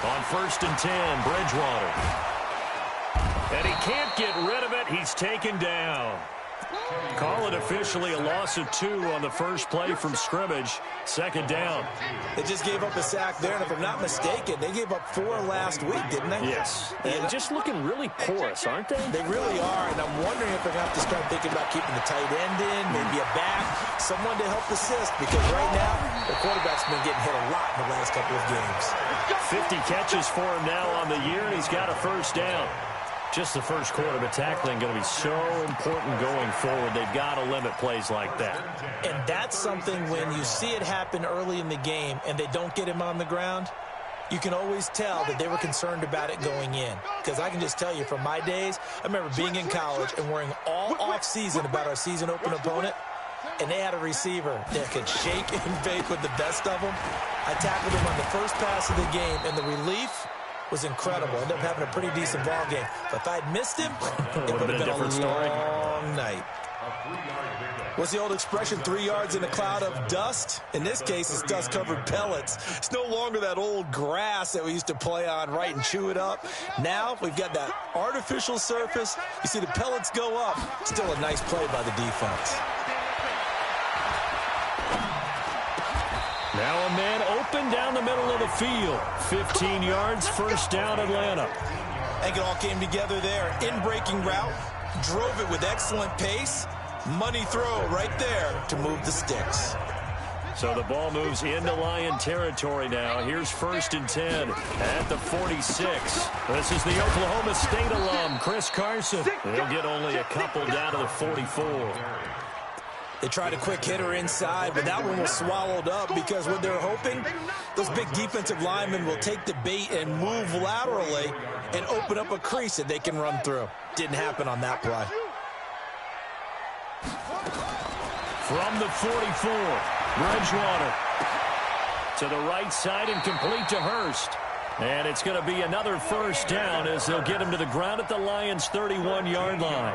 On 1st and 10, Bridgewater. And he can't get rid of it. He's taken down. Call it officially a loss of 2 on the first play from scrimmage. 2nd down. They just gave up a sack there, and if I'm not mistaken, they gave up 4 last week, didn't they? Yes. And just looking really porous, aren't they? They really are, and I'm wondering if they're going to have to start thinking about keeping the tight end in, maybe a back, someone to help assist, because right now, the quarterback's been getting hit a lot in the last couple of games. 50 catches for him now on the year, and he's got a 1st down. Just the first quarter, but tackling going to be so important going forward. They've got to limit plays like that. And that's something when you see it happen early in the game and they don't get him on the ground, you can always tell that they were concerned about it going in. Because I can just tell you from my days, I remember being in college and worrying all off-season about our season open opponent, and they had a receiver that could shake and bake with the best of them. I tackled him on the first pass of the game, and the relief was incredible. Ended up having a pretty decent ball game. But if I'd missed him, it would have been a long night. What's the old expression, 3 yards in a cloud of dust? In this case, it's dust-covered pellets. It's no longer that old grass that we used to play on, right, and chew it up. Now we've got that artificial surface. You see the pellets go up. Still a nice play by the defense. Now a man open down the middle of the field. 15 yards, 1st down, Atlanta. I think it all came together there. In-breaking route, drove it with excellent pace. Money throw right there to move the sticks. So the ball moves into Lion territory now. Here's 1st and 10 at the 46. This is the Oklahoma State alum, Chris Carson. They'll get only a couple down to the 44. They tried a quick hitter inside, but that one was swallowed up because what they're hoping, those big defensive linemen will take the bait and move laterally and open up a crease that they can run through. Didn't happen on that play. From the 44, Bridgewater to the right side and complete to Hurst. And it's going to be another 1st down as they'll get him to the ground at the Lions' 31-yard line.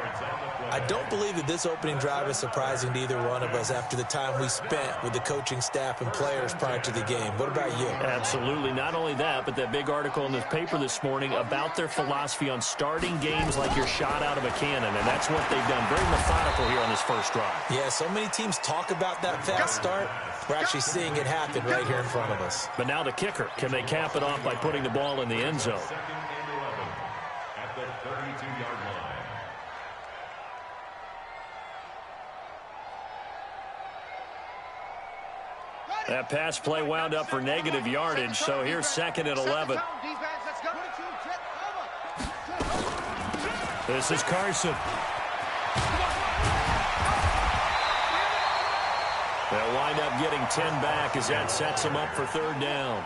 I don't believe that this opening drive is surprising to either one of us after the time we spent with the coaching staff and players prior to the game. What about you? Absolutely. Not only that, but that big article in the paper this morning about their philosophy on starting games like you're shot out of a cannon, and that's what they've done. Very methodical here on this first drive. Yeah, so many teams talk about that fast start. We're actually seeing it happen right here in front of us. But now the kicker. Can they cap it off by putting the ball in the end zone? At the 32-yard line. That pass play wound up for negative yardage, so here's 2nd and 11. This is Carson. They'll wind up getting 10 back as that sets them up for 3rd down.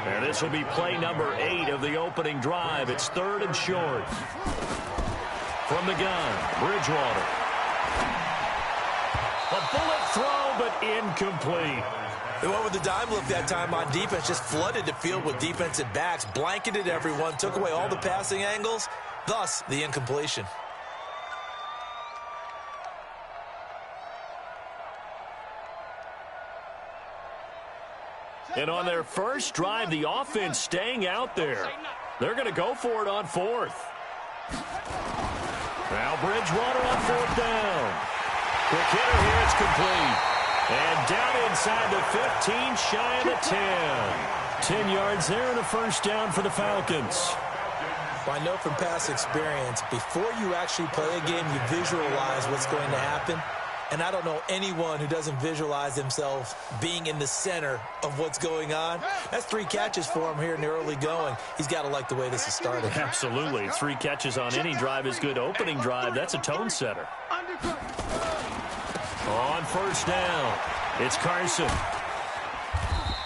And this will be play number 8 of the opening drive. It's 3rd and short. From the gun, Bridgewater. A bullet throw, but incomplete. They went with the dime look that time on defense, just flooded the field with defensive backs, blanketed everyone, took away all the passing angles, thus the incompletion. And on their first drive, the offense staying out there. They're going to go for it on 4th. Now Bridgewater on 4th down. Quick hitter here, it's complete. And down inside the 15, shy of the 10. 10 yards there and a 1st down for the Falcons. Well, I know from past experience, before you actually play a game, you visualize what's going to happen. And I don't know anyone who doesn't visualize themselves being in the center of what's going on. That's 3 catches for him here in the early going. He's got to like the way this is started. Absolutely. 3 catches on any drive is good. Opening drive, that's a tone setter. On 1st down, it's Carson.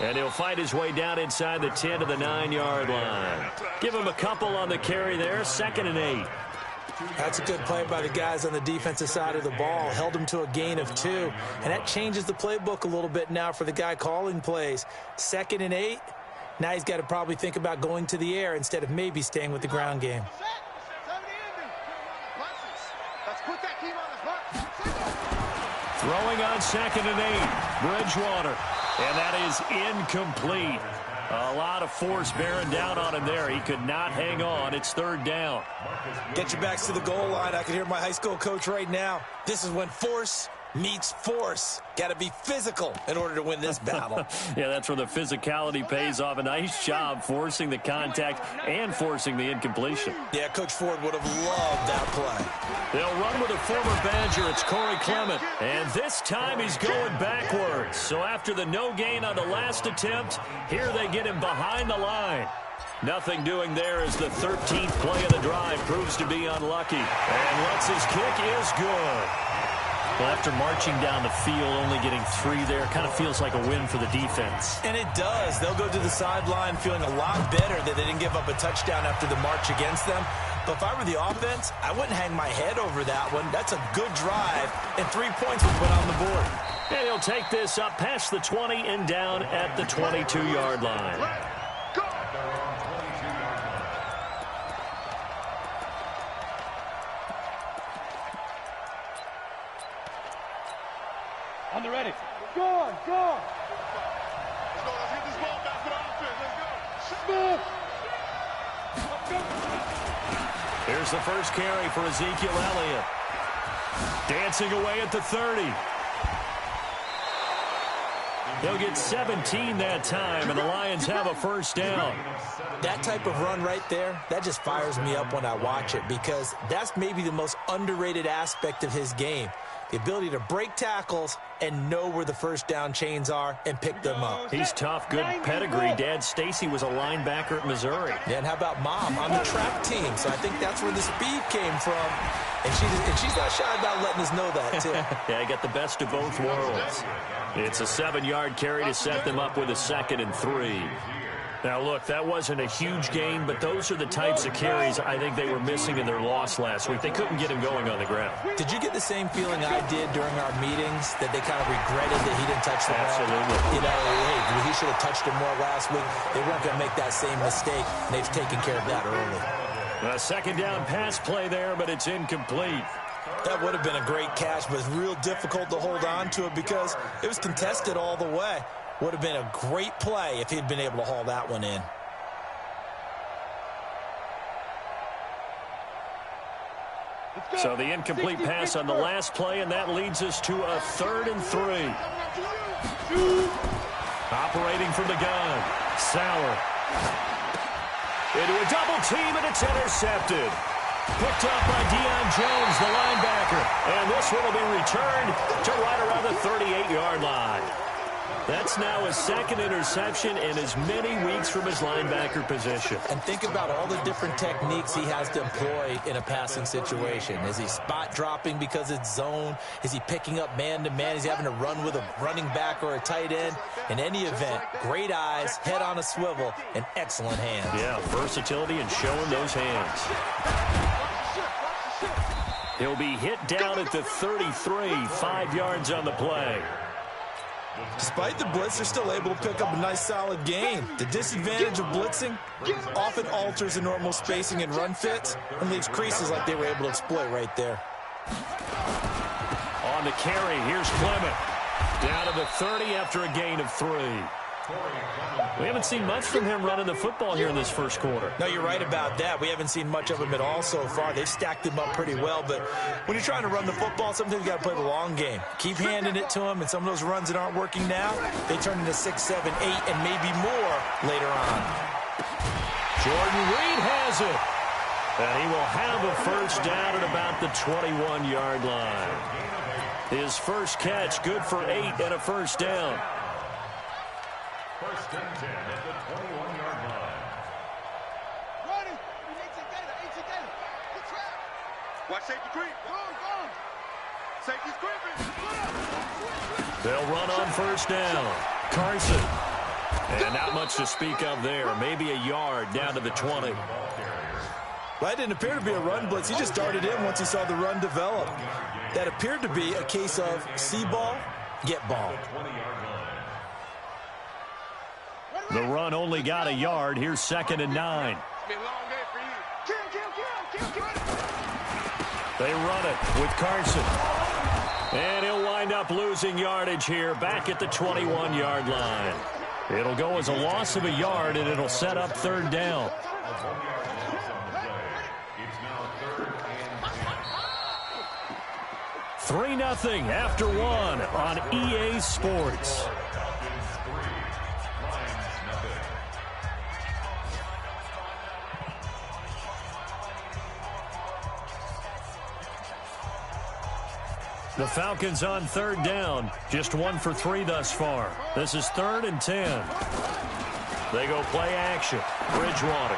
And he'll fight his way down inside the 10 to the 9-yard line. Give him a couple on the carry there, 2nd and 8. That's a good play by the guys on the defensive side of the ball. Held him to a gain of 2. And that changes the playbook a little bit now for the guy calling plays. 2nd and 8. Now he's got to probably think about going to the air instead of maybe staying with the ground game. Throwing on 2nd and 8. Bridgewater. And that is incomplete. A lot of force bearing down on him there. He could not hang on. It's third down. Get your backs to the goal line. I can hear my high school coach right now. This is when force meets force. Got to be physical in order to win this battle. Yeah, that's where the physicality pays off. A nice job forcing the contact and forcing the incompletion. Yeah, Coach Ford would have loved that play. They'll run with a former Badger. It's Corey Clement. And this time he's going backwards. So after the no gain on the last attempt, here they get him behind the line. Nothing doing there as the 13th play of the drive proves to be unlucky. And Lutz's kick is good. Well, after marching down the field, only getting 3 there, kind of feels like a win for the defense. And it does. They'll go to the sideline feeling a lot better that they didn't give up a touchdown after the march against them. But if I were the offense, I wouldn't hang my head over that one. That's a good drive, and 3 points were put on the board. And he'll take this up past the 20 and down at the 22-yard line. On the ready. Go on, go on. Let's get this ball back for the offense. Let's go. Here's the first carry for Ezekiel Elliott. Dancing away at the 30. They'll get 17 that time, and the Lions have a first down. That type of run right there, that just fires me up when I watch it because that's maybe the most underrated aspect of his game. The ability to break tackles and know where the first down chains are and pick them up. He's tough, good pedigree. Dad Stacy was a linebacker at Missouri. Yeah, and how about Mom on the track team? So I think that's where the speed came from. And she's not shy about letting us know that, too. Yeah, he got the best of both worlds. It's a 7-yard carry to set them up with a 2nd and 3. Now, look, that wasn't a huge gain, but those are the types of carries I think they were missing in their loss last week. They couldn't get him going on the ground. Did you get the same feeling I did during our meetings, that they kind of regretted that he didn't touch the ball? Absolutely. You know, hey, he should have touched it more last week. They weren't going to make that same mistake, and they've taken care of that early. A 2nd down pass play there, but it's incomplete. That would have been a great catch, but it's real difficult to hold on to it because it was contested all the way. Would have been a great play if he'd been able to haul that one in. So the incomplete pass on the last play, and that leads us to a 3rd and 3. Operating from the gun. Sauer. Into a double team, and it's intercepted. Picked up by Deion Jones, the linebacker. And this one will be returned to right around the 38-yard line. That's now his 2nd interception in as many weeks from his linebacker position. And think about all the different techniques he has to employ in a passing situation. Is he spot dropping because it's zone? Is he picking up man-to-man? Is he having to run with a running back or a tight end? In any event, great eyes, head on a swivel, and excellent hands. Yeah, versatility and showing those hands. He'll be hit down at the 33, 5 yards on the play. Despite the blitz, they're still able to pick up a nice, solid gain. The disadvantage of blitzing often alters the normal spacing and run fits and leaves creases like they were able to exploit right there. On the carry, here's Clement. Down to the 30 after a gain of 3. We haven't seen much from him running the football here in this first quarter. No, you're right about that. We haven't seen much of him at all so far. They've stacked him up pretty well, but when you're trying to run the football, sometimes you got to play the long game. Keep handing it to him, and some of those runs that aren't working now, they turn into 6, 7, 8, and maybe more later on. Jordan Reed has it. And he will have a first down at about the 21-yard line. His first catch, good for 8 and a first down. First and 10 at the 21-yard line. Ready. We need to get it. Good trap. Watch safety creep. Go on. Safety's creeping. They'll run on first down. Carson. And not much to speak of there. Maybe a yard down to the 20. Well, that didn't appear to be a run blitz. He just darted in once he saw the run develop. That appeared to be a case of see ball, get ball. The run only got a yard. Here's 2nd and 9. They run it with Carson. And he'll wind up losing yardage here back at the 21-yard line. It'll go as a loss of a yard, and it'll set up third down. It's 3-0 after one on EA Sports. The Falcons on third down. Just 1 for 3 thus far. This is 3rd and 10. They go play action. Bridgewater.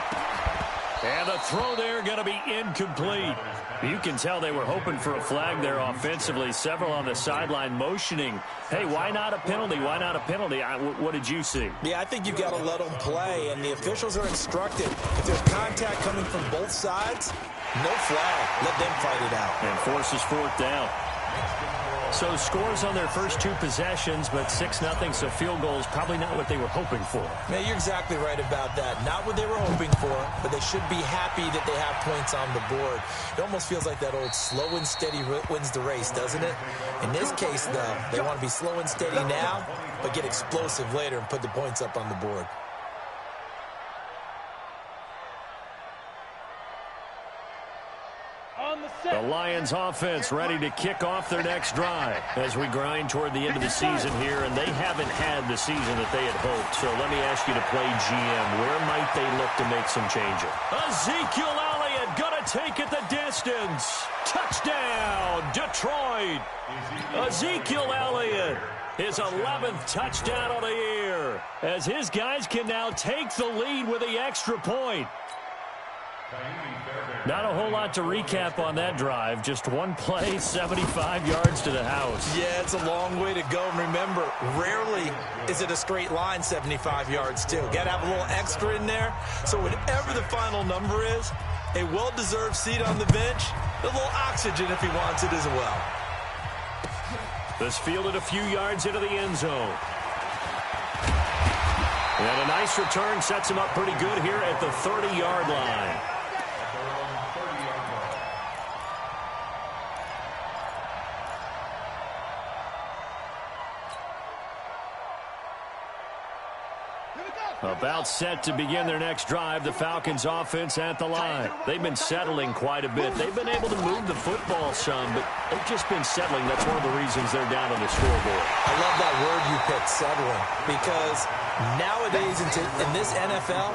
And the throw there going to be incomplete. You can tell they were hoping for a flag there offensively. Several on the sideline motioning. Hey, why not a penalty? Why not a penalty? What did you see? Yeah, I think you've got to let them play, and the officials are instructed. If there's contact coming from both sides, no flag. Let them fight it out. And forces 4th down. So scores on their first 2 possessions, but 6-0, so field goal is probably not what they were hoping for. Man, you're exactly right about that. Not what they were hoping for, but they should be happy that they have points on the board. It almost feels like that old slow and steady wins the race, doesn't it? In this case, though, they want to be slow and steady now, but get explosive later and put the points up on the board. The Lions offense ready to kick off their next drive as we grind toward the end of the season here, and they haven't had the season that they had hoped. So let me ask you to play GM. Where might they look to make some changes? Ezekiel Elliott going to take it the distance. Touchdown, Detroit. Ezekiel Elliott, his 11th touchdown of the year, as his guys can now take the lead with the extra point. Not a whole lot to recap on that drive. Just one play, 75 yards to the house. Yeah, it's a long way to go. And remember, rarely is it a straight line 75 yards, too. Got to have a little extra in there. So whatever the final number is, a well-deserved seat on the bench, a little oxygen if he wants it as well. This fielded a few yards into the end zone. And a nice return sets him up pretty good here at the 30-yard line. About set to begin their next drive, the Falcons offense at the line. They've been settling quite a bit. They've been able to move the football some, but they've just been settling. That's one of the reasons they're down on the scoreboard. I love that word you picked, settling, because nowadays in this NFL,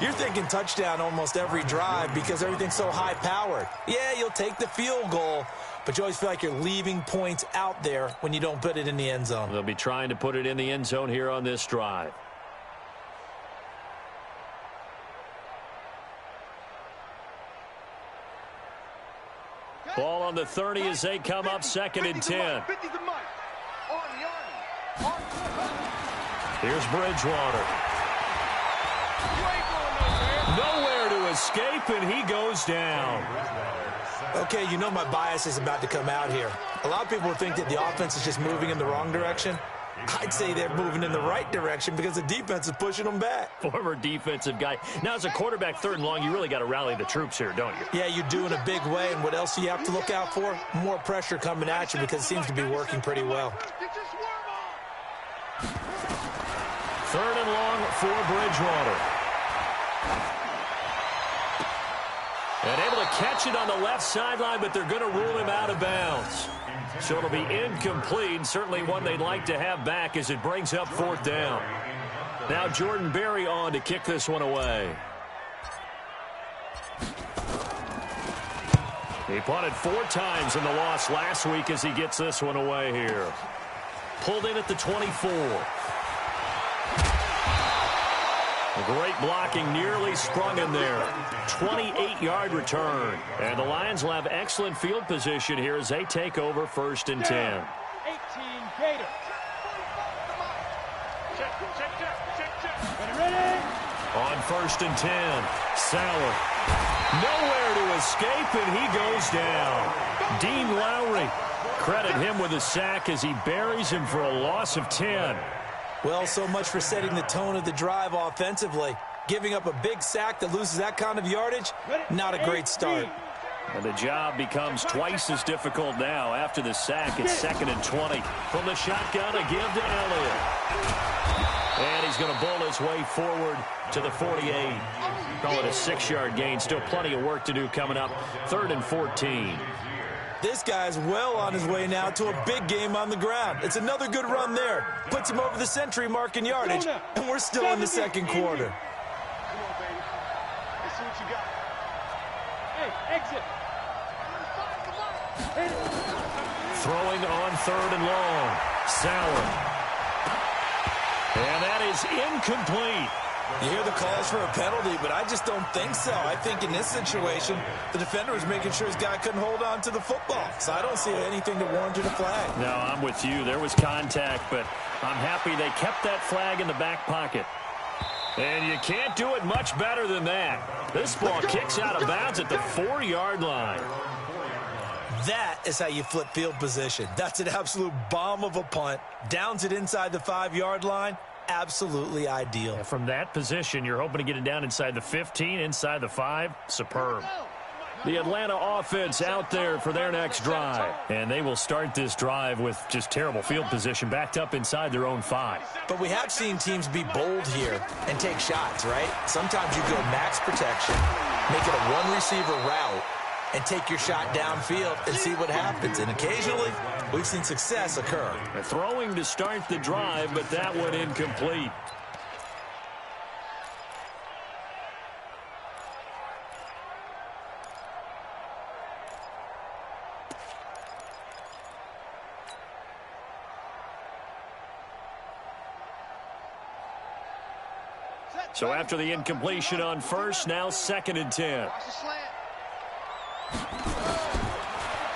you're thinking touchdown almost every drive because everything's so high-powered. Yeah, you'll take the field goal, but you always feel like you're leaving points out there when you don't put it in the end zone. They'll be trying to put it in the end zone here on this drive. Ball on the 30 as they come up 2nd and 10. Here's Bridgewater. Nowhere to escape, and he goes down. Okay, you know my bias is about to come out here. A lot of people think that the offense is just moving in the wrong direction. I'd say they're moving in the right direction because the defense is pushing them back. Former defensive guy. Now, as a quarterback, 3rd and long, you really got to rally the troops here, don't you? Yeah, you do in a big way. And what else do you have to look out for? More pressure coming at you because it seems to be working pretty well. 3rd and long for Bridgewater. And able to catch it on the left sideline, but they're going to rule him out of bounds. So it'll be incomplete, certainly one they'd like to have back as it brings up 4th down. Now Jordan Berry on to kick this one away. He punted 4 times in the loss last week as he gets this one away here. Pulled in at the 24. Great blocking, nearly sprung in there. 28-yard return. And the Lions will have excellent field position here as they take over 1st and 10. 18 Gator. Ready? On 1st and 10, Sauer. Nowhere to escape, and he goes down. Dean Lowry. Credit him with a sack as he buries him for a loss of 10. Well, so much for setting the tone of the drive offensively. Giving up a big sack that loses that kind of yardage, not a great start. And the job becomes twice as difficult now after the sack. It's 2nd and 20. From the shotgun, a give to Elliott. And he's going to bowl his way forward to the 48. Call it a 6-yard gain. Still plenty of work to do coming up. 3rd and 14. This guy's well on his way now to a big game on the ground. It's another good run there. Puts him over the century mark in yardage, and we're still in the second quarter. Come on, baby. Let's see what you got. Hey, exit. Throwing on 3rd and long. Sauer. And that is incomplete. You hear the calls for a penalty, but I just don't think so. I think in this situation, the defender was making sure his guy couldn't hold on to the football. So I don't see anything that warranted a flag. No, I'm with you. There was contact, but I'm happy they kept that flag in the back pocket. And you can't do it much better than that. This ball kicks out of bounds at the 4-yard line. That is how you flip field position. That's an absolute bomb of a punt. Downs it inside the 5-yard line. Absolutely ideal. And from that position, you're hoping to get it down inside the 15, inside the 5. Superb. The Atlanta offense out there for their next drive. And they will start this drive with just terrible field position backed up inside their own 5. But we have seen teams be bold here and take shots, right? Sometimes you go max protection, make it a one-receiver route, and take your shot downfield and see what happens. And occasionally, we've seen success occur. Throwing to start the drive, but that one incomplete. So after the incompletion on first, now 2nd and 10.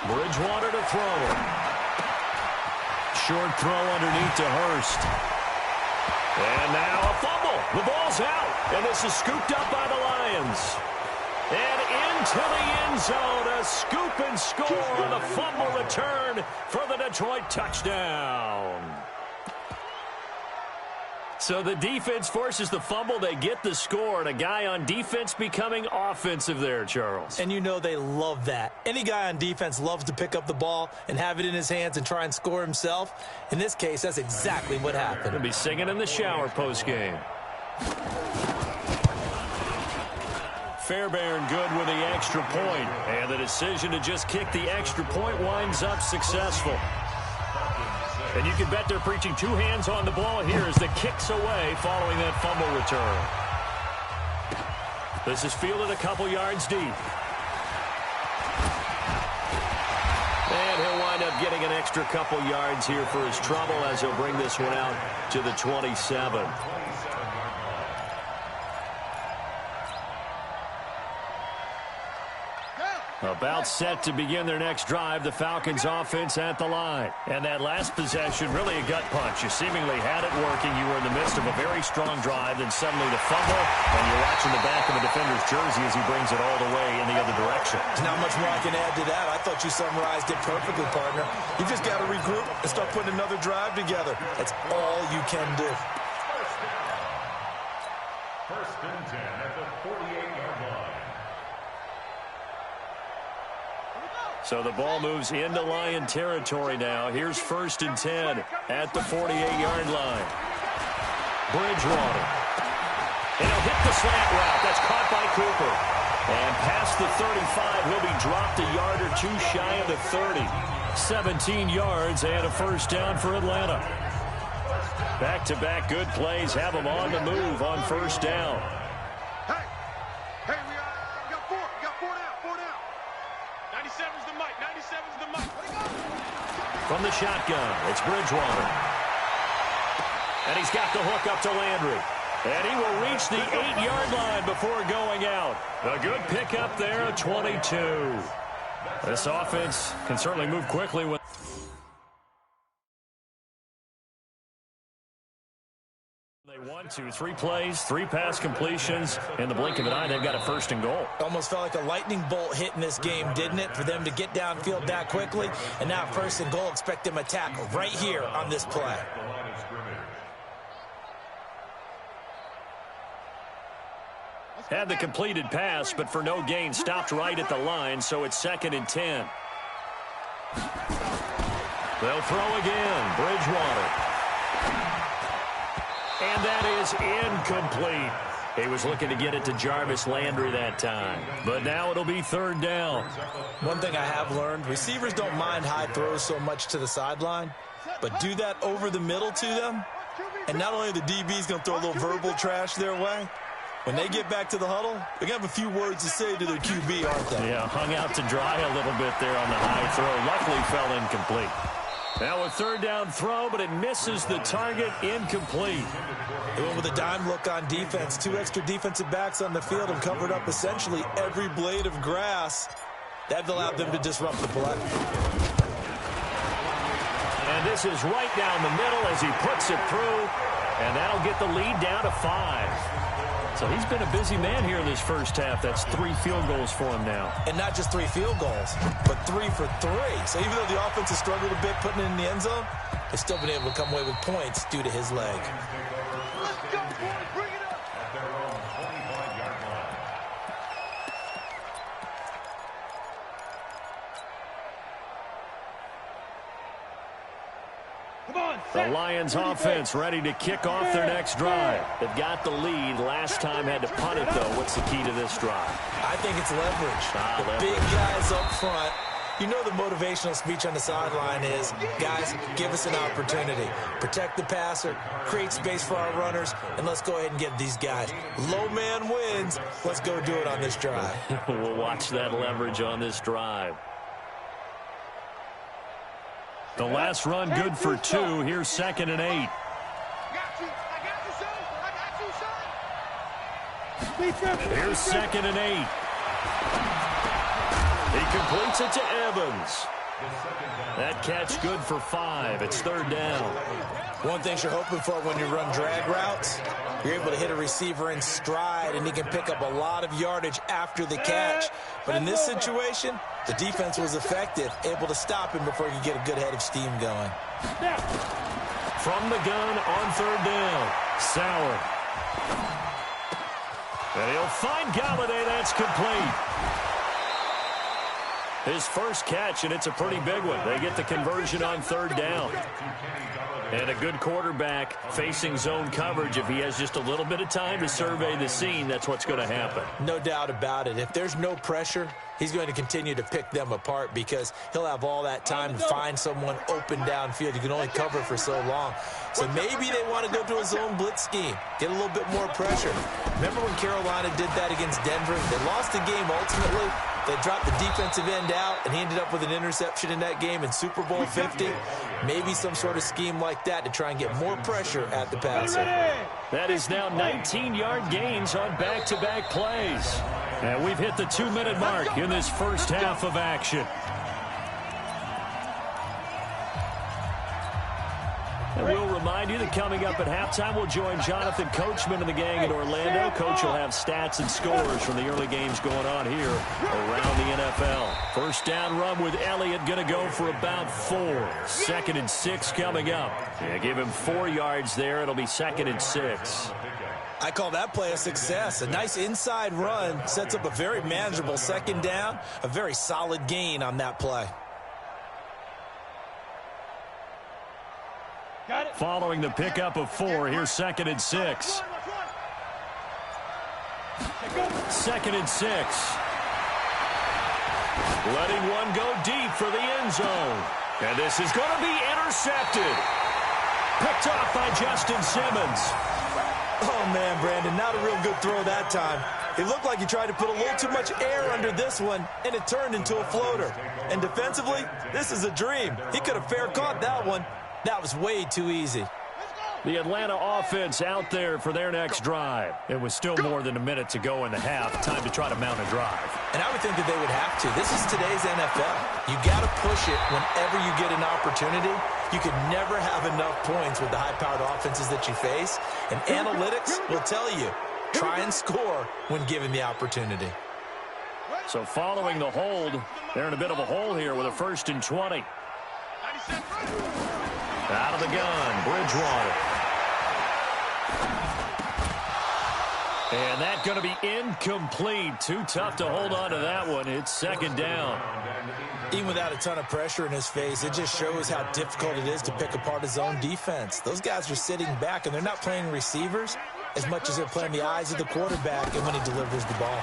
Bridgewater to throw. Short throw underneath to Hurst. And now a fumble. The ball's out. And this is scooped up by the Lions. And into the end zone. A scoop and score on the fumble return for the Detroit touchdown. So the defense forces the fumble. They get the score. And a guy on defense becoming offensive there, Charles. And you know they love that. Any guy on defense loves to pick up the ball and have it in his hands and try and score himself. In this case, that's exactly what happened. He'll be singing in the shower postgame. Fairbairn good with the extra point. And the decision to just kick the extra point winds up successful. And you can bet they're preaching 2 hands on the ball here as the kick's away following that fumble return. This is fielded a couple yards deep. And he'll wind up getting an extra couple yards here for his trouble as he'll bring this one out to the 27. About set to begin their next drive, the Falcons offense at the line. And that last possession, really a gut punch. You seemingly had it working. You were in the midst of a very strong drive, then suddenly the fumble, and you're watching the back of the defender's jersey as he brings it all the way in the other direction. There's not much more I can add to that. I thought you summarized it perfectly, partner. You just got to regroup and start putting another drive together. That's all you can do. First and 10 at the 48-yard line. So the ball moves into Lion territory now. Here's 1st and 10 at the 48-yard line. Bridgewater. And he'll hit the slant route. That's caught by Cooper. And past the 35, he'll be dropped a yard or 2 shy of the 30. 17 yards and a 1st down for Atlanta. Back-to-back good plays have them on the move on 1st down. Hey, we got 4. We got 4 down. 97's the mic. 97's the mic. From the shotgun, it's Bridgewater. And he's got the hook up to Landry. And he will reach the 8-yard line before going out. A good pickup there, 22. This offense can certainly move quickly when they want to. 3 plays, 3 pass completions. In the blink of an eye, they've got a 1st and goal. Almost felt like a lightning bolt hit in this game, didn't it? For them to get downfield that quickly. And now 1st and goal, expect them to tackle right here on this play. Had the completed pass, but for no gain, stopped right at the line, so it's 2nd and 10. They'll throw again. Bridgewater. And that is incomplete. He was looking to get it to Jarvis Landry that time. But now it'll be 3rd down. One thing I have learned, receivers don't mind high throws so much to the sideline, but do that over the middle to them, and not only are the DBs going to throw a little verbal trash their way, when they get back to the huddle, they're going to have a few words to say to their QB, aren't they? Yeah, hung out to dry a little bit there on the high throw. Luckily fell incomplete. Now a 3rd down throw, but it misses the target. Incomplete. They went with a dime look on defense. 2 extra defensive backs on the field and covered up essentially every blade of grass. That allowed them to disrupt the play. And this is right down the middle as he puts it through. And that'll get the lead down to 5. So he's been a busy man here in this first half. That's 3 field goals for him now. And not just 3 field goals, but 3 for 3. So even though the offense has struggled a bit putting it in the end zone, they've still been able to come away with points due to his leg. Let's go, boys. Bring it up. At their own 25-yard line. The Lions offense ready to kick off their next drive. They've got the lead. Last time had to punt it, though. What's the key to this drive? I think it's leverage. The Leverage. big guys up front. You know the motivational speech on the sideline is, guys, give us an opportunity. Protect the passer, create space for our runners, and let's go ahead and get these guys. Low man wins. Let's go do it on this drive. We'll watch that leverage on this drive. The last run good for 2. Here's 2nd and 8. Got you. I got you, son. I got you, son. Here's 2nd and 8. He completes it to Evans. That catch good for 5. It's 3rd down. One thing you're hoping for when you run drag routes, you're able to hit a receiver in stride, and he can pick up a lot of yardage after the catch. But in this situation, the defense was effective, able to stop him before he could get a good head of steam going. From the gun on 3rd down. Sauer. And he'll find Galladay. That's complete. His first catch, and it's a pretty big one. They get the conversion on 3rd down. And a good quarterback facing zone coverage. If he has just a little bit of time to survey the scene, that's what's going to happen. No doubt about it. If there's no pressure, he's going to continue to pick them apart because he'll have all that time to find someone open downfield. You can only cover for so long. So maybe they want to go to a zone blitz scheme, get a little bit more pressure. Remember when Carolina did that against Denver? They lost the game ultimately. They dropped the defensive end out, and he ended up with an interception in that game in Super Bowl 50. Maybe some sort of scheme like that to try and get more pressure at the passer. That is now 19-yard gains on back-to-back plays. And we've hit the 2-minute mark in this first half of action. And we'll remind you that coming up at halftime, we'll join Jonathan Coachman and the gang in Orlando. Coach will have stats and scores from the early games going on here around the NFL. First down run with Elliott, going to go for about 4. 2nd and 6 coming up. Yeah, give him 4 yards there. It'll be 2nd and 6. I call that play a success. A nice inside run sets up a very manageable 2nd down. A very solid gain on that play. Following the pickup of 4, here's 2nd and 6. 2nd and 6. Letting one go deep for the end zone. And this is going to be intercepted. Picked off by Justin Simmons. Oh, man, Brandon, not a real good throw that time. It looked like he tried to put a little too much air under this one, and it turned into a floater. And defensively, this is a dream. He could have fair caught that one. That was way too easy. The Atlanta offense out there for their next drive. It was still more than a minute to go in the half. Time to try to mount a drive. And I would think that they would have to. This is today's NFL. You got to push it whenever you get an opportunity. You can never have enough points with the high-powered offenses that you face. And analytics will tell you, try and score when given the opportunity. So following the hold, they're in a bit of a hole here with a 1st and 20. Out of the gun, Bridgewater. And that's going to be incomplete. Too tough to hold on to that one. It's second down. Even without a ton of pressure in his face, it just shows how difficult it is to pick apart his own defense. Those guys are sitting back, and they're not playing receivers as much as they're playing the eyes of the quarterback and when he delivers the ball.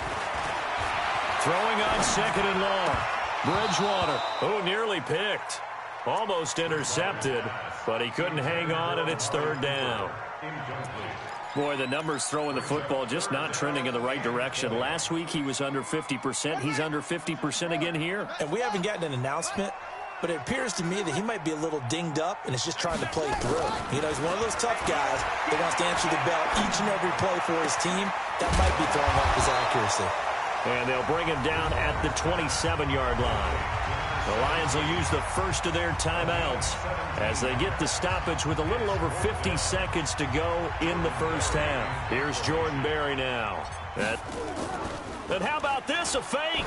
Throwing on second and long. Bridgewater, who nearly picked. Almost intercepted, but he couldn't hang on, and it's third down. Boy, the numbers throwing the football just not trending in the right direction. Last week he was under 50%. He's under 50% again here. And we haven't gotten an announcement, but it appears to me that he might be a little dinged up and is just trying to play through. You know, he's one of those tough guys that wants to answer the bell each and every play for his team. That might be throwing off his accuracy. And they'll bring him down at the 27-yard line. The Lions will use the first of their timeouts as they get the stoppage with a little over 50 seconds to go in the first half. Here's Jordan Berry now. And how about this, a fake?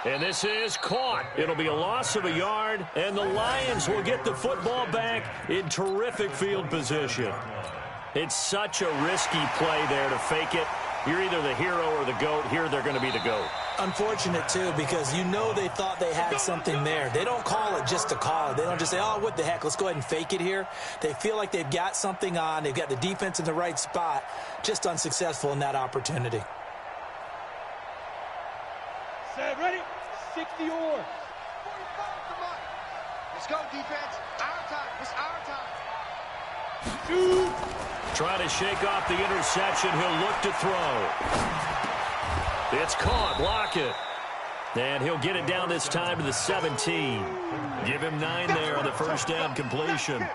And this is caught. It'll be a loss of a yard, and the Lions will get the football back in terrific field position. It's such a risky play there to fake it. You're either the hero or the GOAT. Here they're going to be the GOAT. Unfortunate, too, because you know they thought they had something there. They don't call it just to call it. They don't just say, oh, what the heck, let's go ahead and fake it here. They feel like they've got something on. They've got the defense in the right spot. Just unsuccessful in that opportunity. Set, ready? 60 or. Let's go, defense. Our time. It's our time. Shoot. Trying to shake off the interception. He'll look to throw. It's caught. Block it. And he'll get it down this time to the 17. Give him 9 there on the first down completion.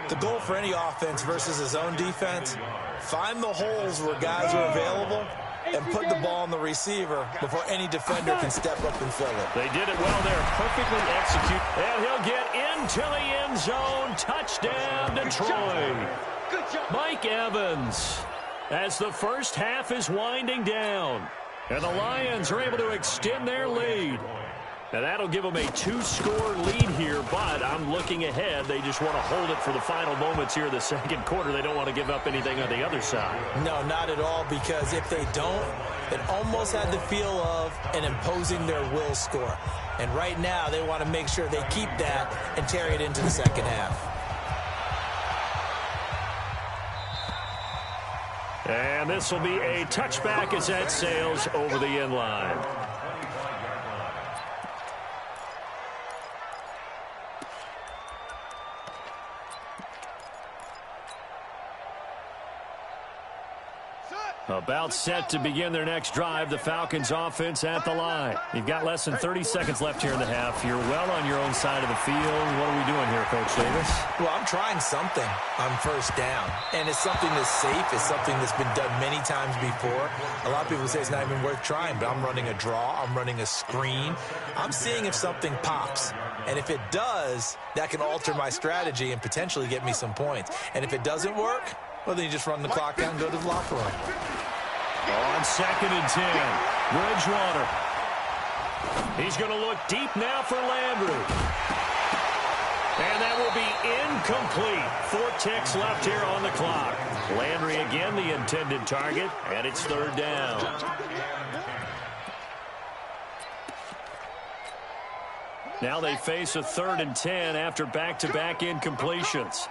The goal for any offense versus his own defense, find the holes where guys are available and put the ball on the receiver before any defender can step up and fill it. They did it well there. Perfectly executed. And he'll get into the end zone. Touchdown, Detroit. Mike Evans, as the first half is winding down. And the Lions are able to extend their lead. And that'll give them a 2-score lead here, but I'm looking ahead. They just want to hold it for the final moments here in the second quarter. They don't want to give up anything on the other side. No, not at all, because if they don't, it almost had the feel of an imposing their will score. And right now, they want to make sure they keep that and carry it into the second half. And this will be a touchback as that sails over the end line. About set to begin their next drive. The Falcons offense at the line. You've got less than 30 seconds left here in the half. You're well on your own side of the field. What are we doing here, Coach Davis? Well, I'm trying something on first down. And it's something that's safe. It's something that's been done many times before. A lot of people say it's not even worth trying, but I'm running a draw. I'm running a screen. I'm seeing if something pops. And if it does, that can alter my strategy and potentially get me some points. And if it doesn't work, well, then you just run the clock down and go to the locker room. On second and 10, Bridgewater. He's going to look deep now for Landry. And that will be incomplete. 4 ticks left here on the clock. Landry again the intended target, and it's third down. Now they face a 3rd and 10 after back-to-back incompletions.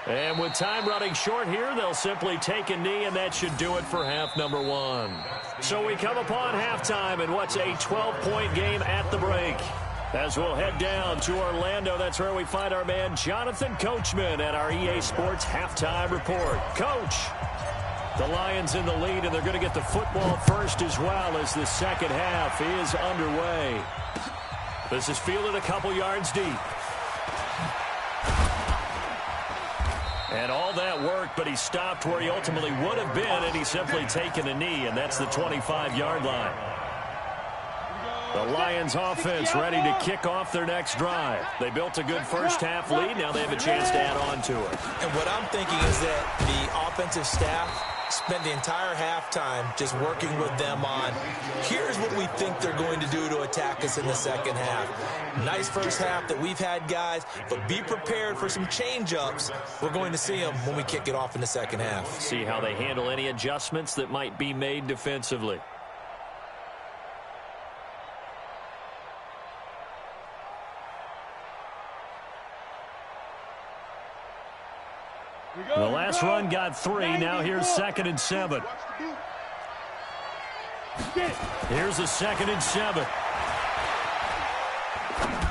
And with time running short here, they'll simply take a knee, and that should do it for half number 1. So we come upon halftime in what's a 12-point game at the break. As we'll head down to Orlando, that's where we find our man Jonathan Coachman at our EA Sports Halftime Report. Coach, the Lions in the lead, and they're going to get the football first as well as the second half is underway. This is fielded a couple yards deep. And all that worked, but he stopped where he ultimately would have been, and he's simply taken a knee, and that's the 25-yard line. The Lions offense ready to kick off their next drive. They built a good first-half lead. Now they have a chance to add on to it. And what I'm thinking is that the offensive staff spent the entire halftime just working with them on, here's what we think they're going to do to attack us in the second half. Nice first half that we've had, guys, but be prepared for some change-ups. We're going to see them when we kick it off in the second half. See how they handle any adjustments that might be made defensively. The last run got 3. Now here's 2nd and 7. Here's a 2nd and 7.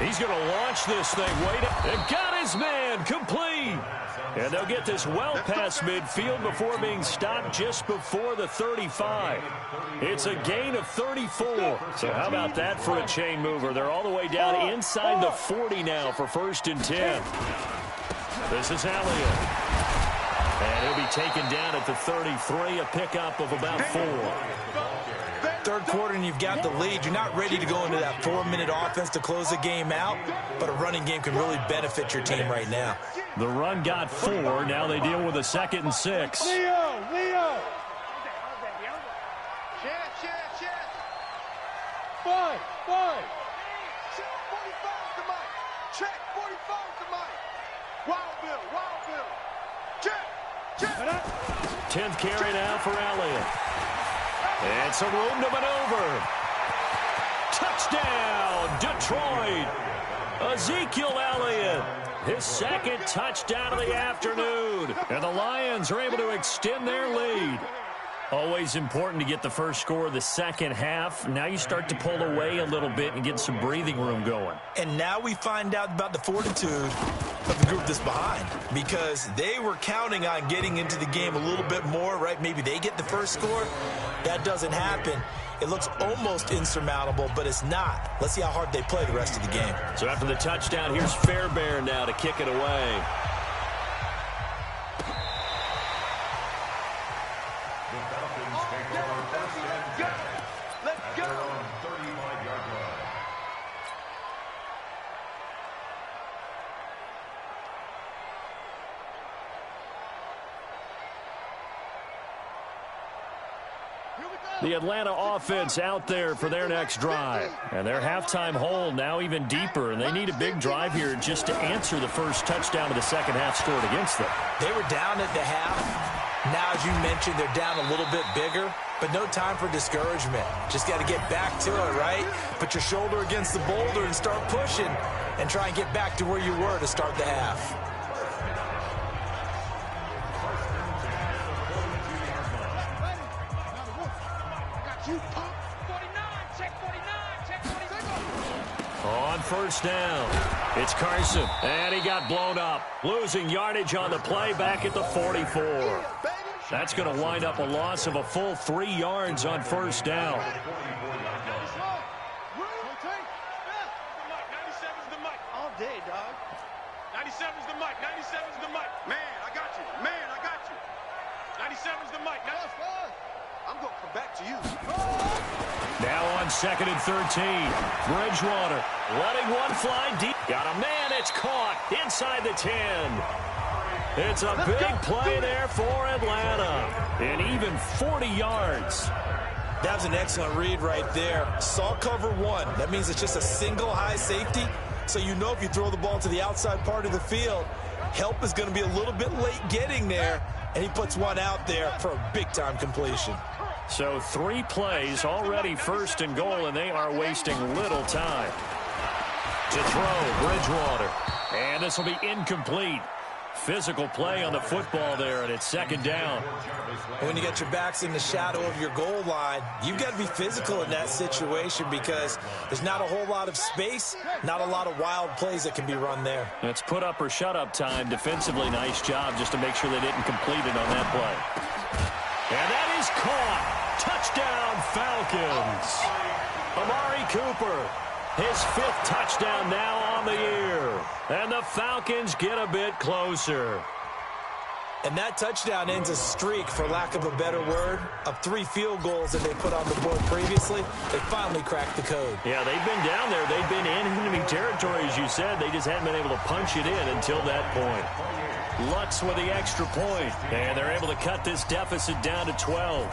He's going to launch this thing. Wait, and got his man complete. And they'll get this well past midfield before being stopped just before the 35. It's a gain of 34. So how about that for a chain mover? They're all the way down inside the 40 now for 1st and 10. This is Elliott. And he'll be taken down at the 33, a pickup of about 4. Third quarter and you've got the lead. You're not ready to go into that 4-minute offense to close the game out, but a running game can really benefit your team right now. The run got 4. Now they deal with a 2nd and 6. Leo! Five. Check 45 to Mike. Check 45 to Mike. Wild Bill. Check. 10th carry now for Elliott. And some room to maneuver. Touchdown, Detroit. Ezekiel Elliott, his 2nd touchdown of the afternoon. And the Lions are able to extend their lead. Always important to get the first score of the second half. Now you start to pull away a little bit and get some breathing room going. And now we find out about the fortitude of the group that's behind, because they were counting on getting into the game a little bit more, right? Maybe they get the first score. That doesn't happen. It looks almost insurmountable, but it's not. Let's see how hard they play the rest of the game. So after the touchdown, here's Fairbairn now to kick it away. The Atlanta offense out there for their next drive. And their halftime hole now even deeper, and they need a big drive here just to answer the first touchdown of the second half scored against them. They were down at the half. Now, as you mentioned, they're down a little bit bigger, but no time for discouragement. Just got to get back to it, right? Put your shoulder against the boulder and start pushing and try and get back to where you were to start the half. On first down, it's Carson, and he got blown up. Losing yardage on the play back at the 44. That's going to wind up a loss of a full 3 yards on first down. 97's the mic. All day, dog. 97's the mic. 97's the mic. Man, I got you. 97's the mic. I'm going to come back to you. Now on 2nd and 13. Bridgewater letting one fly deep. Got a man. It's caught inside the 10. It's a big play there for Atlanta. And even 40 yards. That was an excellent read right there. Saw cover 1. That means it's just a single high safety. So you know if you throw the ball to the outside part of the field, help is going to be a little bit late getting there. And he puts one out there for a big-time completion. So 3 plays already 1st and goal, and they are wasting little time. To throw, Bridgewater. And this will be incomplete. Physical play on the football there, and it's 2nd down. When you get your backs in the shadow of your goal line, you've got to be physical in that situation because there's not a whole lot of space, not a lot of wild plays that can be run there. It's put up or shut up time. Defensively, nice job just to make sure they didn't complete it on that play. And that is caught. Touchdown, Falcons. Amari Cooper, his 5th touchdown now on the year. And the Falcons get a bit closer. And that touchdown ends a streak, for lack of a better word, of 3 field goals that they put on the board previously. They finally cracked the code. Yeah, they've been down there. They've been in enemy territory, as you said. They just hadn't been able to punch it in until that point. Lutz with the extra point. And they're able to cut this deficit down to 12.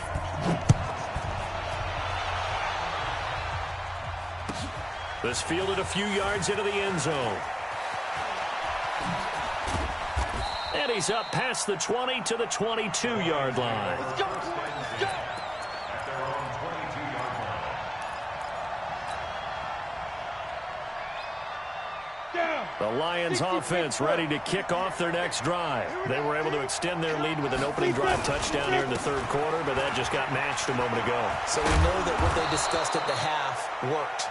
This fielded a few yards into the end zone. And he's up past the 20 to the 22-yard line. Let's go. Let's go. The Lions offense ready to kick off their next drive. They were able to extend their lead with an opening drive touchdown here in the third quarter, but that just got matched a moment ago. So we know that what they discussed at the half worked.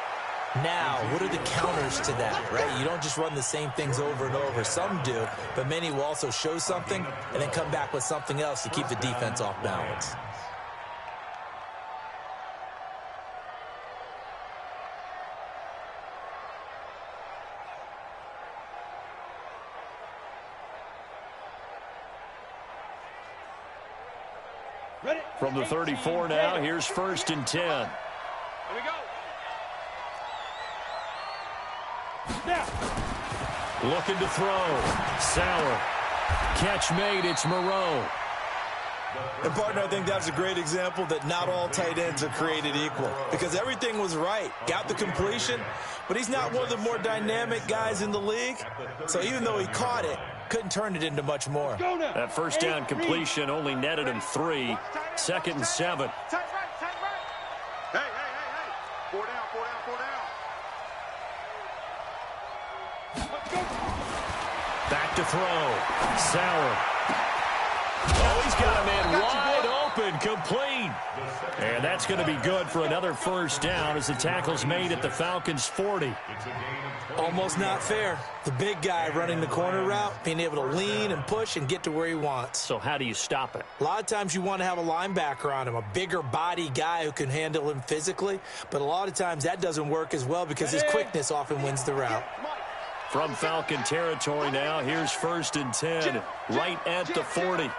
Now, what are the counters to that, right? You don't just run the same things over and over. Some do, but many will also show something and then come back with something else to keep the defense off balance. From the 34 now, here's 1st and 10. Here we go. Now. Looking to throw. Sauer. Catch made. It's Moreau. And, partner, I think that's a great example that not all tight ends are created equal because everything was right. Got the completion, but he's not one of the more dynamic guys in the league. So even though he caught it, couldn't turn it into much more. That first down completion only netted him 3. 2nd and 7. Tight right. Hey. 4 down. Let's go. Back to throw. Sauer. Oh, he's got a man wide open, complete. And that's going to be good for another first down as the tackle's made at the Falcons' 40. Almost not fair. The big guy running the corner route, being able to lean and push and get to where he wants. So how do you stop it? A lot of times you want to have a linebacker on him, a bigger body guy who can handle him physically. But a lot of times that doesn't work as well because his quickness often wins the route. From Falcon territory now, here's 1st and 10, right at the 40.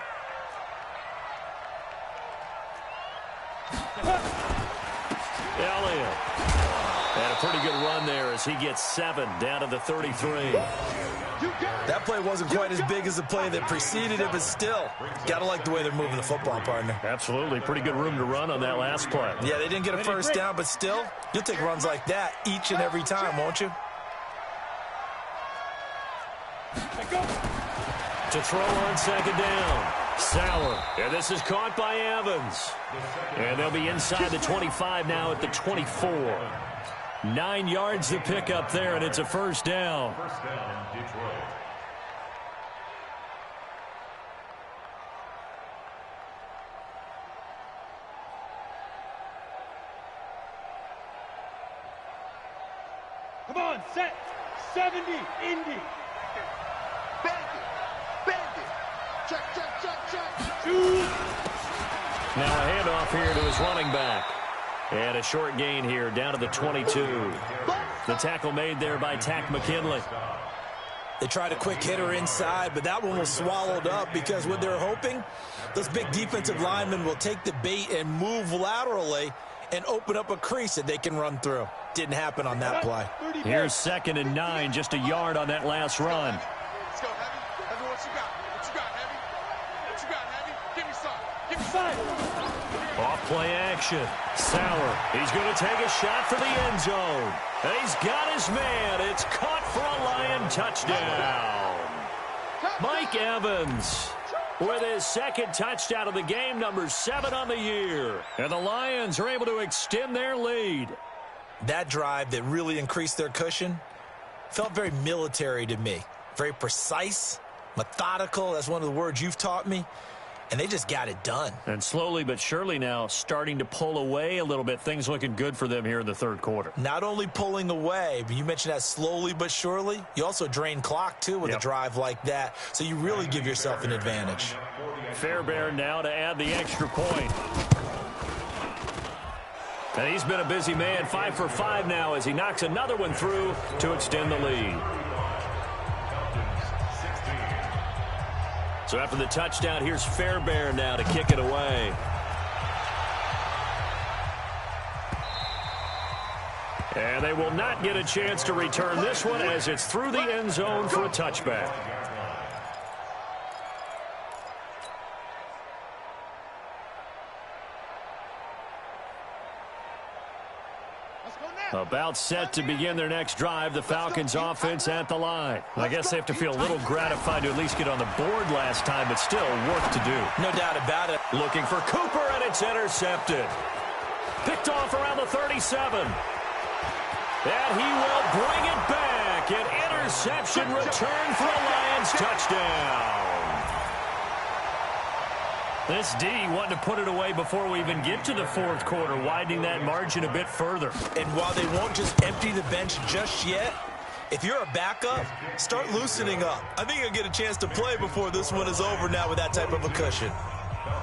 Elliott. And a pretty good run there as he gets 7 down to the 33. That play wasn't quite as big as the play that preceded it, but still, got to like the way they're moving the football, partner. Absolutely. Pretty good room to run on that last play. Yeah, they didn't get a first down, but still, you'll take runs like that each and every time, won't you? To throw on 2nd down. Sauer. And this is caught by Evans. And they'll be inside the 25 now at the 24. 9 yards to pick up there, and it's a first down. First down, Detroit. Come on, set. 70, Indy. Bandit. Check. Now a handoff here to his running back. And a short gain here down to the 22. The tackle made there by Tack McKinley. They tried a quick hitter inside, but that one was swallowed up because what they're hoping, those big defensive linemen will take the bait and move laterally and open up a crease that they can run through. Didn't happen on that play. Here's 2nd and 9, just a yard on that last run. Let's go, Heavy. Heavy, what you got? Heavy? Give me some. Off-play action. Sauer. He's going to take a shot for the end zone. And he's got his man. It's caught for a Lion touchdown. Mike Evans with his 2nd touchdown of the game, number 7 on the year. And the Lions are able to extend their lead. That drive that really increased their cushion felt very military to me. Very precise, methodical. That's one of the words you've taught me. And they just got it done. And slowly but surely now starting to pull away a little bit. Things looking good for them here in the third quarter. Not only pulling away, but you mentioned that slowly but surely. You also drain clock, too, with a drive like that. So you really give yourself an advantage. Fairbairn now to add the extra point. And he's been a busy man, 5 for 5 now as he knocks another one through to extend the lead. So after the touchdown, here's Fairbairn now to kick it away. And they will not get a chance to return this one as it's through the end zone for a touchback. About set to begin their next drive, the Falcons offense at the line. I guess they have to feel a little gratified to at least get on the board last time, but still work to do. No doubt about it. Looking for Cooper, and it's intercepted. Picked off around the 37. And he will bring it back. An interception return for a Lions touchdown. This D wanting to put it away before we even get to the fourth quarter, widening that margin a bit further. And while they won't just empty the bench just yet, if you're a backup, start loosening up. I think you'll get a chance to play before this one is over now with that type of a cushion.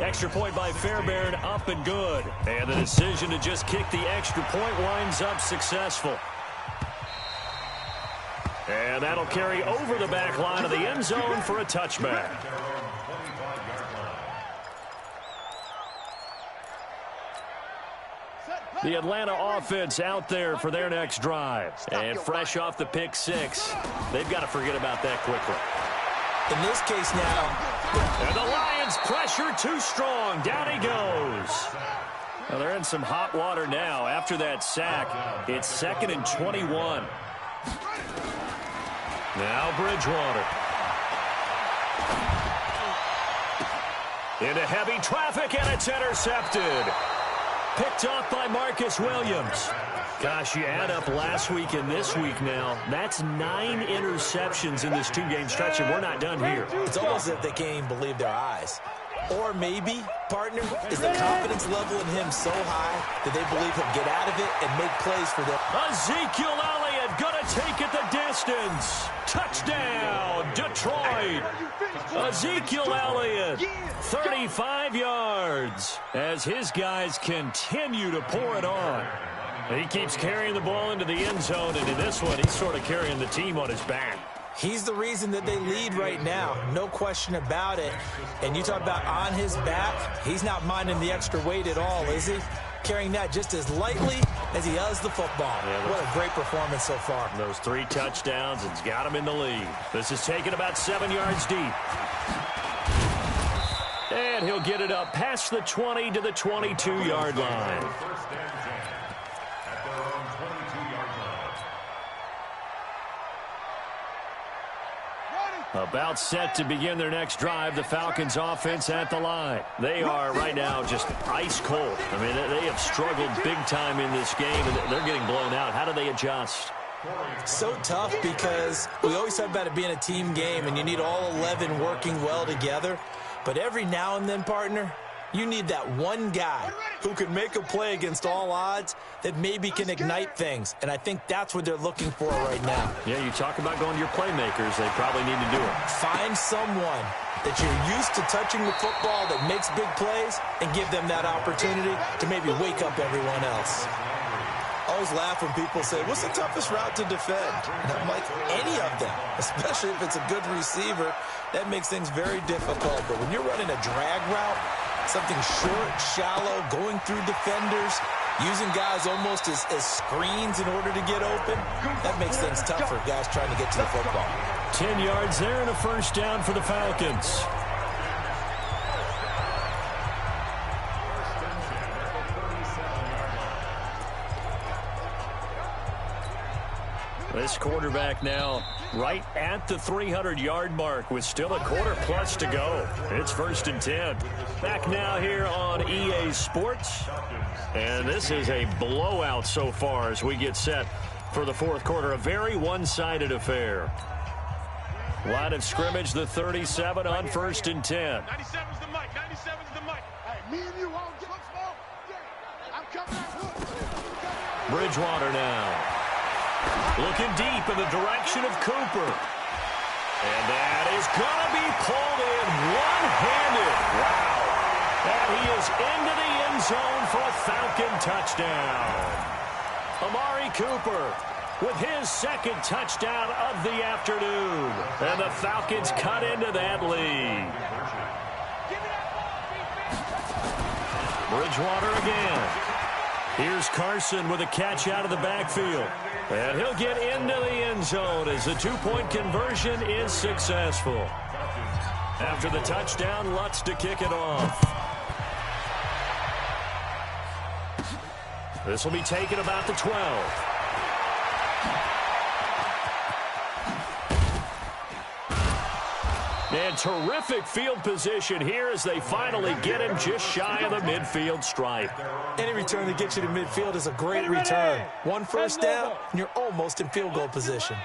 Extra point by Fairbairn, up and good. And the decision to just kick the extra point winds up successful. And that'll carry over the back line of the end zone for a touchback. The Atlanta offense out there for their next drive. And fresh off the pick six, they've got to forget about that quickly. In this case now. And the Lions pressure too strong. Down he goes. Well, they're in some hot water now. After that sack, it's 2nd and 21. Now Bridgewater. Into heavy traffic, and it's intercepted. Picked off by Marcus Williams. Gosh, you add up last week and this week now. That's 9 interceptions in this two-game stretch, and we're not done here. It's almost as if they can't even believe their eyes. Or maybe, partner, is the confidence level in him so high that they believe he'll get out of it and make plays for them. Ezekiel Elliott gonna take it the distance. Touchdown, Detroit. Ezekiel Elliott, 35 yards, as his guys continue to pour it on. He keeps carrying the ball into the end zone, and in this one, he's sort of carrying the team on his back. He's the reason that they lead right now, no question about it. And you talk about on his back, he's not minding the extra weight at all, is he? Carrying that just as lightly as he does the football. Yeah, what a great performance so far. Those 3 touchdowns, it's got him in the lead. This is taken about 7 yards deep. And he'll get it up past the 20 to the 22-yard line. About set to begin their next drive, the Falcons offense at the line. They are right now just ice cold. I mean, they have struggled big time in this game, and they're getting blown out. How do they adjust? So tough because we always talk about it being a team game, and you need all 11 working well together. But every now and then, partner, you need that one guy who can make a play against all odds that maybe can ignite things. And I think that's what they're looking for right now. Yeah, you talk about going to your playmakers. They probably need to do it. Find someone that you're used to touching the football that makes big plays and give them that opportunity to maybe wake up everyone else. I always laugh when people say, what's the toughest route to defend? And I'm like, any of them, especially if it's a good receiver. That makes things very difficult. But when you're running a drag route, something short, shallow, going through defenders, using guys almost as screens in order to get open, that makes things tough for guys trying to get to the football. 10 yards there and a first down for the Falcons. This quarterback now right at the 300-yard mark with still a quarter plus to go. It's 1st and 10. Back now here on EA Sports. And this is a blowout so far as we get set for the fourth quarter. A very one-sided affair. Line of scrimmage, the 37 on 1st and 10. 97's the mic. 97's the mic. Hey, me and you won't give up smoke. Yeah, I'm coming out. Bridgewater now. Looking deep in the direction of Cooper. And that is going to be pulled in one-handed. Wow. And he is into the end zone for a Falcon touchdown. Amari Cooper with his 2nd touchdown of the afternoon. And the Falcons cut into that lead. Bridgewater again. Here's Carson with a catch out of the backfield. And he'll get into the end zone as the 2-point conversion is successful. After the touchdown, Lutz to kick it off. This will be taken about the 12. And terrific field position here as they finally get him just shy of the midfield stripe. Any return that gets you to midfield is a great return. One first down, and you're almost in field goal position.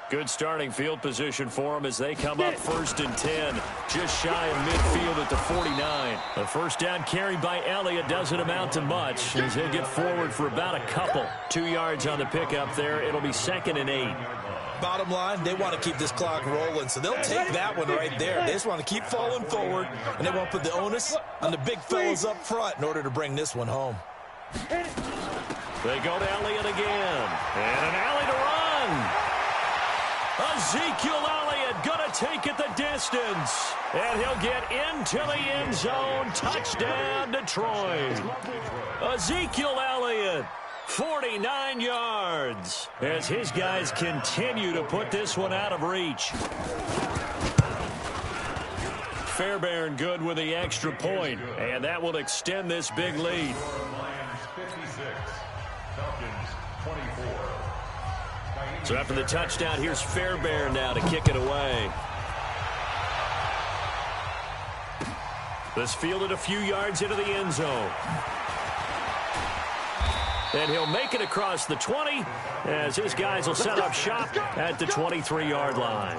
Good starting field position for them as they come up 1st and 10, just shy of midfield at the 49. The first down carried by Elliott doesn't amount to much as he'll get forward for about a couple. 2 yards on the pickup there. It'll be 2nd and 8. Bottom line, they want to keep this clock rolling, so they'll take that one right there. They just want to keep falling forward, and they want to put the onus on the big fellas up front in order to bring this one home. They go to Elliott again, and an alley to run. Ezekiel Elliott going to take it the distance, and he'll get into the end zone. Touchdown, Detroit. Ezekiel Elliott, 49 yards, as his guys continue to put this one out of reach. Fairbairn good with the extra point, and that will extend this big lead. Lions 56, Falcons 24. So after the touchdown, here's Fairbairn now to kick it away. This fielded a few yards into the end zone. And he'll make it across the 20 as his guys will set up shop at the 23-yard line.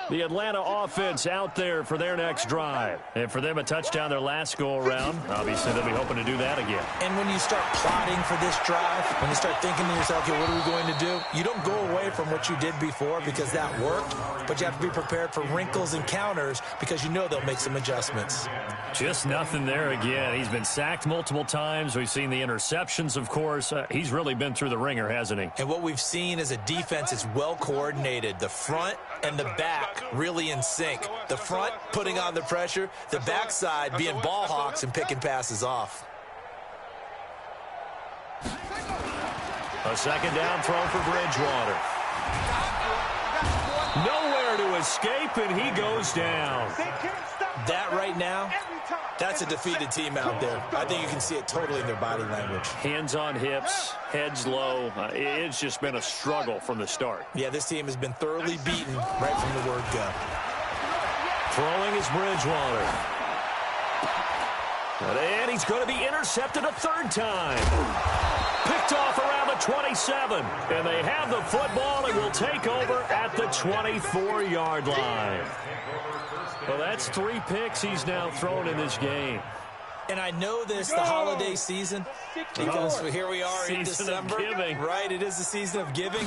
The Atlanta offense out there for their next drive. And for them, a touchdown their last go-around. Obviously, they'll be hoping to do that again. And when you start plotting for this drive, when you start thinking to yourself, okay, what are we going to do? You don't go away from what you did before because that worked, but you have to be prepared for wrinkles and counters because you know they'll make some adjustments. Just nothing there again. He's been sacked multiple times. We've seen the interceptions, of course. He's really been through the ringer, hasn't he? And what we've seen is a defense that's well coordinated. The front and the back really in sync. The front putting on the pressure, the backside being ball hawks and picking passes off. A second down throw for Bridgewater. Nowhere to escape, and he goes down. That right now, that's a defeated team out there. I think you can see it totally in their body language. Hands on hips, heads low. It's just been a struggle from the start. Yeah, this team has been thoroughly beaten right from the word go. Throwing is Bridgewater. And he's going to be intercepted a third time. Picked off around the 27. And they have the football and will take over at the 24-yard line. Well, that's 3 picks he's now thrown in this game. And I know this, the holiday season, because here we are in December. Right, it is the season of giving.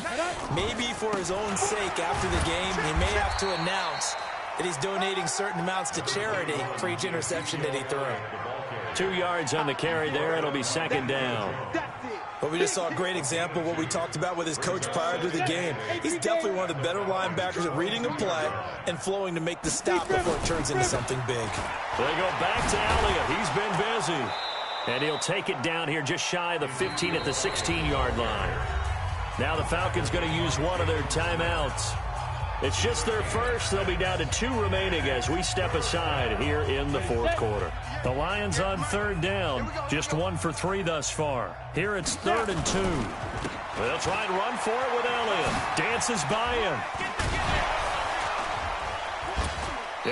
Maybe for his own sake after the game, he may have to announce that he's donating certain amounts to charity for each interception that he threw. 2 yards on the carry there. It'll be second down. But we just saw a great example of what we talked about with his coach prior to the game. He's definitely one of the better linebackers at reading a play and flowing to make the stop before it turns into something big. They go back to Elliott. He's been busy. And he'll take it down here just shy of the 15 at the 16-yard line. Now the Falcons going to use one of their timeouts. It's just their first. They'll be down to 2 remaining as we step aside here in the fourth quarter. The Lions on third down. Just 1 for 3 thus far. Here it's 3rd and 2. They'll try and run for it with Elliott. Dances by him.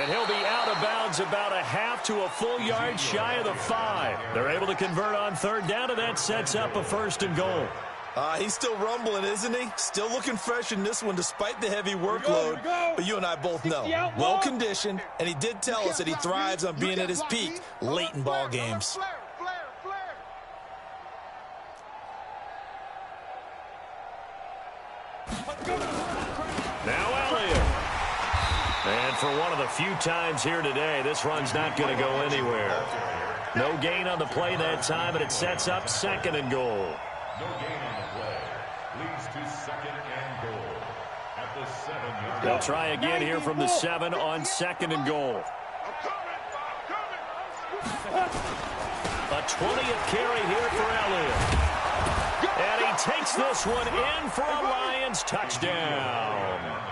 And he'll be out of bounds about a half to a full yard shy of the 5. They're able to convert on third down, and that sets up a 1st and goal. He's still rumbling, isn't he? Still looking fresh in this one despite the heavy workload. But you and I both know, well-conditioned, and he did tell us that he thrives on being at his peak late in ball games. Now Elliott. And for one of the few times here today, this run's not going to go anywhere. No gain on the play that time, and it sets up 2nd and goal. No gain on the play. Leads to 2nd and goal. At the 7-yard line. They'll try again here from the 7 on 2nd and goal. A 20th carry here for Elliott. And he takes this one in for a Lions touchdown.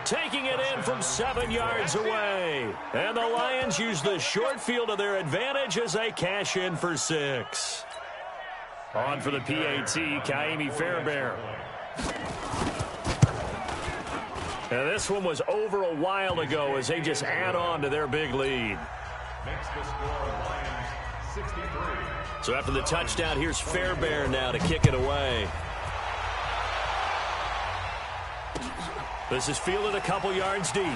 Taking it in from 7 yards away. And the Lions use the short field to their advantage as they cash in for 6. On for the PAT, Kaimi Fairbairn. Now this one was over a while ago as they just add on to their big lead. Makes the score Lions 63. So after the touchdown, here's Fairbairn now to kick it away. This is fielded a couple yards deep.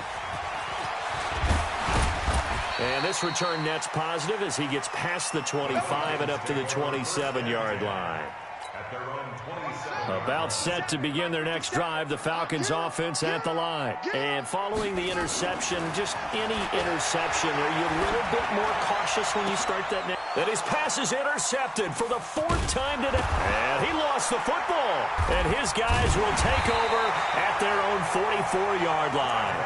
And this return net's positive as he gets past the 25 and up to the 27-yard line. At their own 27. About set to begin their next drive, the Falcons offense at the line. And following the interception, just any interception, are you a little bit more cautious when you start that next? And his pass is intercepted for the 4th time today. And he lost the football. And his guys will take over at their own 44-yard line.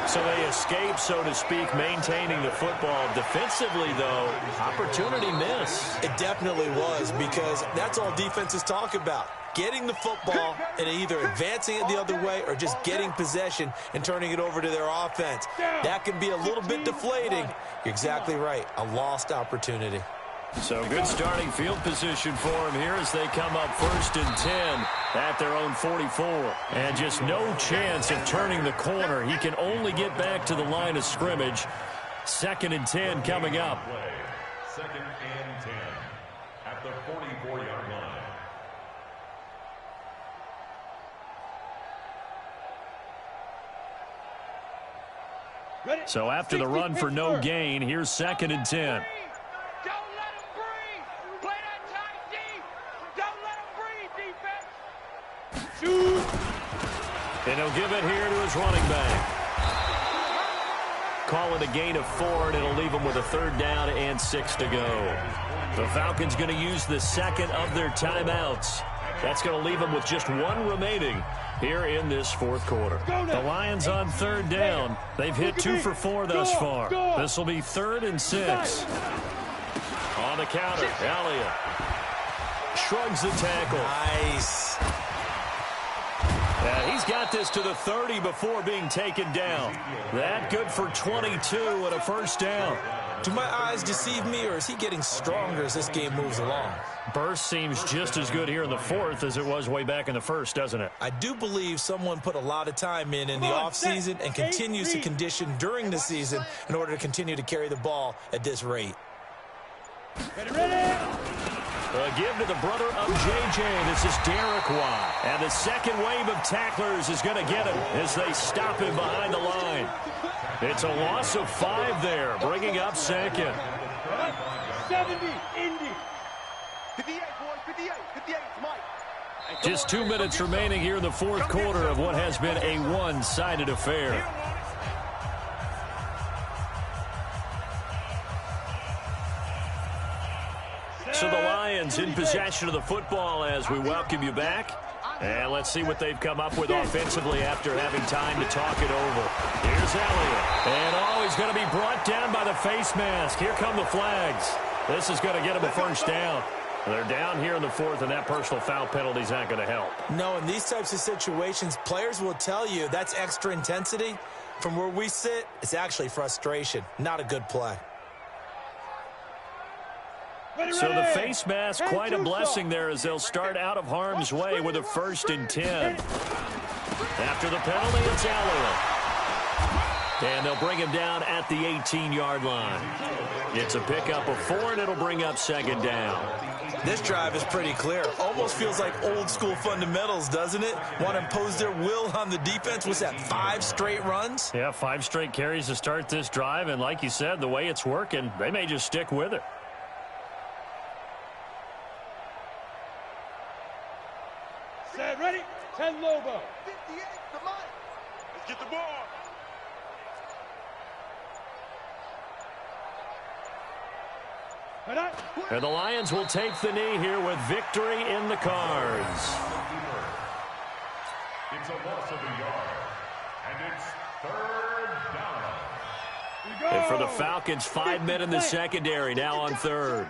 So they escape, so to speak, maintaining the football. Defensively, though, opportunity miss. It definitely was, because that's all defenses talk about. Getting the football and either advancing it the other way or just getting possession and turning it over to their offense. That can be a little bit deflating. You're exactly right. A lost opportunity. So good starting field position for him here as they come up 1st and 10 at their own 44. And just no chance of turning the corner. He can only get back to the line of scrimmage. 2nd and 10 coming up. 2nd and 10 at the 44-yard line. So after the run for no gain, here's 2nd and 10. And he'll give it here to his running back. Call it a gain of 4, and it'll leave him with a 3rd down and 6 to go. The Falcons going to use the 2nd of their timeouts. That's going to leave them with just 1 remaining here in this 4th quarter. The Lions on 3rd down. They've hit 2 for 4 thus far. This will be 3rd and 6. On the counter, Elliott shrugs the tackle. Nice. He's got this to the 30 before being taken down. That good for 22 and a 1st down. Do my eyes deceive me, or is he getting stronger as this game moves along? Burst seems just as good here in the 4th as it was way back in the 1st, doesn't it? I do believe someone put a lot of time in the offseason and continues to condition during the season in order to continue to carry the ball at this rate. A give to the brother of J.J. This is Derek Watt. And the 2nd wave of tacklers is going to get him as they stop him behind the line. It's a loss of 5 there, bringing up 2nd. 70, Indy. 58, boy, 58, 58, Mike. Just 2 minutes remaining here in the 4th quarter of what has been a one-sided affair. So the Lions in possession of the football as we welcome you back. And let's see what they've come up with offensively after having time to talk it over. Here's Elliott. And he's going to be brought down by the face mask. Here come the flags. This is going to get him a 1st down. They're down here in the 4th, and that personal foul penalty is not going to help. No, in these types of situations, players will tell you that's extra intensity. From where we sit, it's actually frustration. Not a good play. So the face mask, quite a blessing there as they'll start out of harm's way with a 1st and 10. After the penalty, it's Elliott. And they'll bring him down at the 18-yard line. It's a pickup of 4, and it'll bring up 2nd down. This drive is pretty clear. Almost feels like old-school fundamentals, doesn't it? Want to impose their will on the defense. Was that 5 straight runs? Yeah, 5 straight carries to start this drive. And like you said, the way it's working, they may just stick with it. Set, ready? 10 Lobo. 58 to Mike. Let's get the ball. And the Lions will take the knee here with victory in the cards. It's a loss of a yard, and it's 3rd down. And for the Falcons, 5 men in the secondary now on 3rd.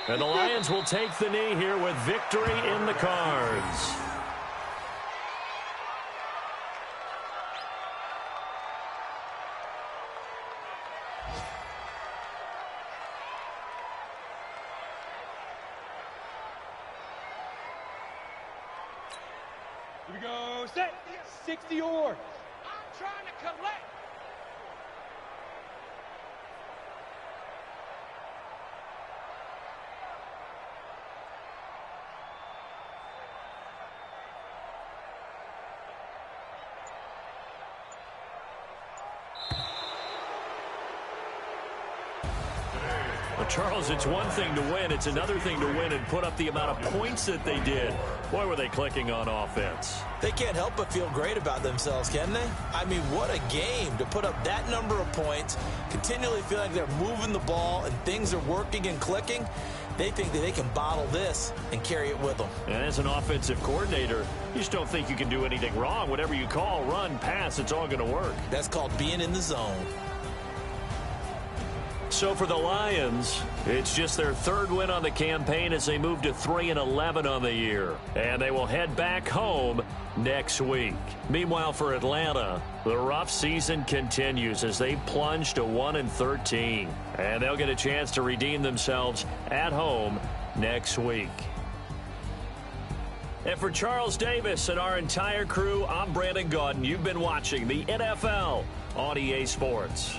And the Lions will take the knee here with victory in the cards. Here we go. Set. 60 or. I'm trying to collect. Well, Charles, it's one thing to win. It's another thing to win and put up the amount of points that they did. Boy, were they clicking on offense. They can't help but feel great about themselves, can they? I mean, what a game to put up that number of points, continually feel like they're moving the ball and things are working and clicking. They think that they can bottle this and carry it with them. And as an offensive coordinator, you just don't think you can do anything wrong. Whatever you call, run, pass, it's all going to work. That's called being in the zone. So for the Lions, it's just their third win on the campaign as they move to 3-11 on the year. And they will head back home next week. Meanwhile, for Atlanta, the rough season continues as they plunge to 1-13. And they'll get a chance to redeem themselves at home next week. And for Charles Davis and our entire crew, I'm Brandon Gaudin. You've been watching the NFL on EA Sports.